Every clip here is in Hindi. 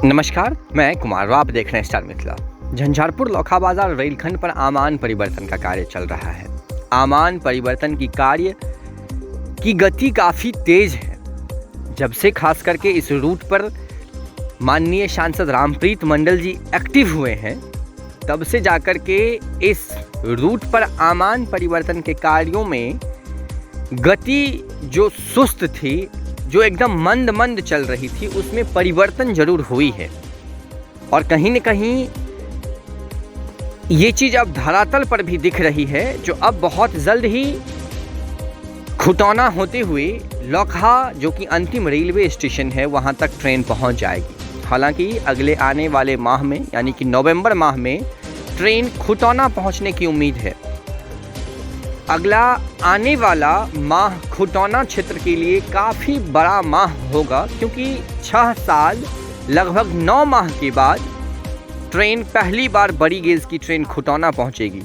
नमस्कार, मैं कुमार। आप देख रहे हैं स्टार मिथिला। झंझारपुर लोखा बाजार रेलखंड पर आमान परिवर्तन का कार्य चल रहा है। आमान परिवर्तन की कार्य की गति काफ़ी तेज है। जब से खास करके इस रूट पर माननीय सांसद रामप्रीत मंडल जी एक्टिव हुए हैं, तब से जाकर के इस रूट पर आमान परिवर्तन के कार्यों में गति जो सुस्त थी, जो एकदम मंद मंद चल रही थी, उसमें परिवर्तन जरूर हुई है। और कहीं न कहीं ये चीज़ अब धरातल पर भी दिख रही है, जो अब बहुत जल्द ही खुटौना होते हुए लोखा जो कि अंतिम रेलवे स्टेशन है, वहाँ तक ट्रेन पहुँच जाएगी। हालांकि अगले आने वाले माह में, यानी कि नवंबर माह में ट्रेन खुटौना पहुँचने की उम्मीद है। अगला आने वाला माह खुटौना क्षेत्र के लिए काफ़ी बड़ा माह होगा, क्योंकि 6 साल लगभग 9 माह के बाद ट्रेन पहली बार बड़ी गेज की ट्रेन खुटौना पहुंचेगी।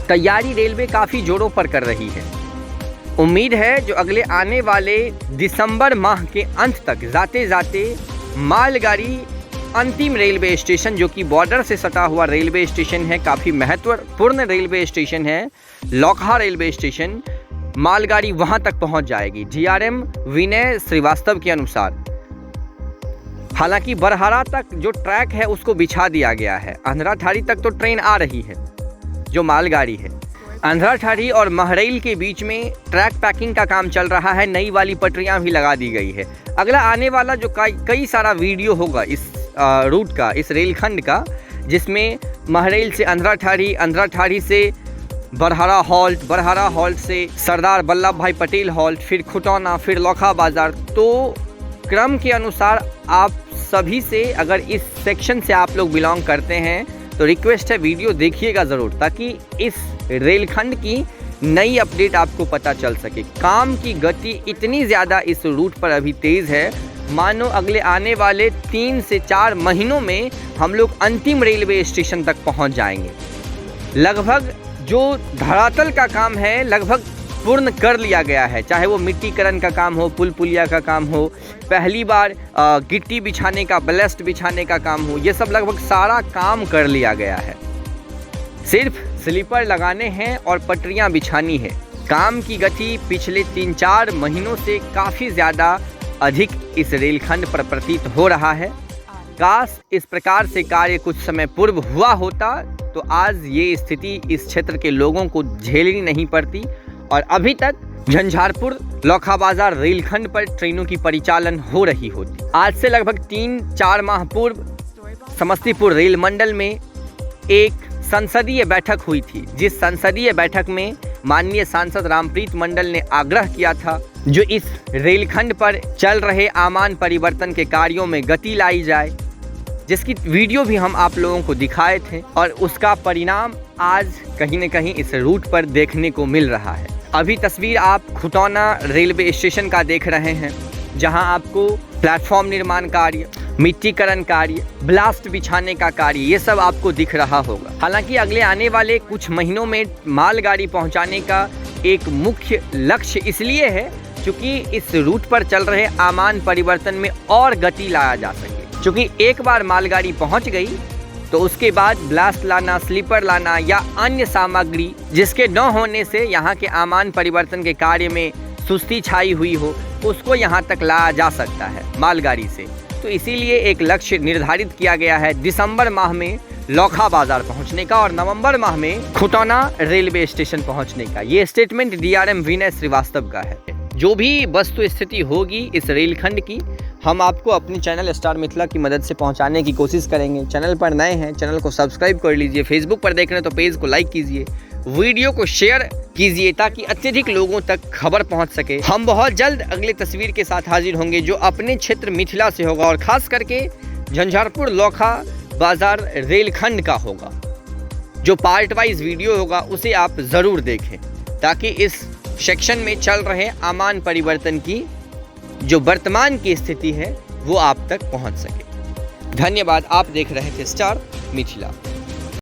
तैयारी रेलवे काफ़ी जोरों पर कर रही है। उम्मीद है जो अगले आने वाले दिसंबर माह के अंत तक जाते जाते मालगाड़ी अंतिम रेलवे स्टेशन, जो कि बॉर्डर से सटा हुआ रेलवे स्टेशन है, काफ़ी महत्वपूर्ण रेलवे स्टेशन है, लोखा रेलवे स्टेशन, मालगाड़ी वहां तक पहुंच जाएगी। जीआरएम विनय श्रीवास्तव के अनुसार। हालांकि बरहरा तक जो ट्रैक है उसको बिछा दिया गया है। अंधराठाड़ी तक तो ट्रेन आ रही है, जो मालगाड़ी है। अंधराठाड़ी और महरैल के बीच में ट्रैक पैकिंग का काम चल रहा है। नई वाली पटरियां भी लगा दी गई है। अगला आने वाला जो कई सारा वीडियो होगा इस रूट का, इस रेलखंड का, जिसमें महरैल से अंधराठाड़ी, अंधराठाड़ी से बरहरा हॉल्ट, बरहरा हॉल्ट से सरदार वल्लभ भाई पटेल हॉल्ट, फिर खुटौना, फिर लोखा बाजार। तो क्रम के अनुसार आप सभी से, अगर इस सेक्शन से आप लोग बिलोंग करते हैं, तो रिक्वेस्ट है वीडियो देखिएगा ज़रूर, ताकि इस रेलखंड की नई अपडेट आपको पता चल सके। काम की गति इतनी ज़्यादा इस रूट पर अभी तेज़ है, मानो अगले आने वाले 3 से 4 महीनों में हम लोग अंतिम रेलवे स्टेशन तक पहुंच जाएंगे। लगभग जो धरातल का काम है लगभग पूर्ण कर लिया गया है। चाहे वो मिट्टीकरण का काम हो, पुल पुलिया का काम हो, पहली बार गिट्टी बिछाने का, बलस्ट बिछाने का काम हो, ये सब लगभग सारा काम कर लिया गया है। सिर्फ स्लीपर लगाने हैं और पटरियां बिछानी है। काम की गति पिछले 3-4 महीनों से काफ़ी ज़्यादा अधिक इस रेलखंड पर प्रतीत हो रहा है। काश इस प्रकार से कार्य कुछ समय पूर्व हुआ होता, तो आज ये स्थिति इस क्षेत्र के लोगों को झेलनी नहीं पड़ती और अभी तक झंझारपुर लोखा बाजार रेलखंड पर ट्रेनों की परिचालन हो रही होती। आज से लगभग 3-4 माह पूर्व समस्तीपुर रेल मंडल में एक संसदीय बैठक हुई थी, जिस संसदीय बैठक में माननीय सांसद रामप्रीत मंडल ने आग्रह किया था जो इस रेलखंड पर चल रहे आमान परिवर्तन के कार्यों में गति लाई जाए, जिसकी वीडियो भी हम आप लोगों को दिखाए थे, और उसका परिणाम आज कहीं न कहीं इस रूट पर देखने को मिल रहा है। अभी तस्वीर आप खुटौना रेलवे स्टेशन का देख रहे हैं, जहां आपको प्लेटफॉर्म निर्माण कार्य, मिट्टीकरण कार्य, ब्लास्ट बिछाने का कार्य, ये सब आपको दिख रहा होगा। हालांकि अगले आने वाले कुछ महीनों में मालगाड़ी पहुंचाने का एक मुख्य लक्ष्य इसलिए है क्योंकि इस रूट पर चल रहे आमान परिवर्तन में और गति लाया जा सके। क्योंकि एक बार मालगाड़ी पहुंच गई तो उसके बाद ब्लास्ट लाना, स्लीपर लाना या अन्य सामग्री जिसके न होने से यहाँ के आमान परिवर्तन के कार्य में सुस्ती छाई हुई हो, उसको यहाँ तक लाया जा सकता है मालगाड़ी से। तो इसीलिए एक लक्ष्य निर्धारित किया गया है दिसंबर माह में लोखा बाजार पहुंचने का और नवंबर माह में खुटौना रेलवे स्टेशन पहुंचने का। ये स्टेटमेंट डीआरएम विनय श्रीवास्तव का है। जो भी वस्तु स्थिति होगी इस रेलखंड की, हम आपको अपने चैनल स्टार मिथिला की मदद से पहुंचाने की कोशिश करेंगे। चैनल पर नए हैं, चैनल को सब्सक्राइब कर लीजिए। फेसबुक पर देख रहे हैं तो पेज को लाइक कीजिए, वीडियो को शेयर कीजिए, ताकि अत्यधिक लोगों तक खबर पहुंच सके। हम बहुत जल्द अगली तस्वीर के साथ हाजिर होंगे, जो अपने क्षेत्र मिथिला से होगा और खास करके झंझारपुर लोखा बाजार रेलखंड का होगा। जो पार्ट वाइज वीडियो होगा उसे आप ज़रूर देखें, ताकि इस सेक्शन में चल रहे आमान परिवर्तन की जो वर्तमान की स्थिति है वो आप तक पहुंच सके। धन्यवाद। आप देख रहे थे स्टार मिथिला।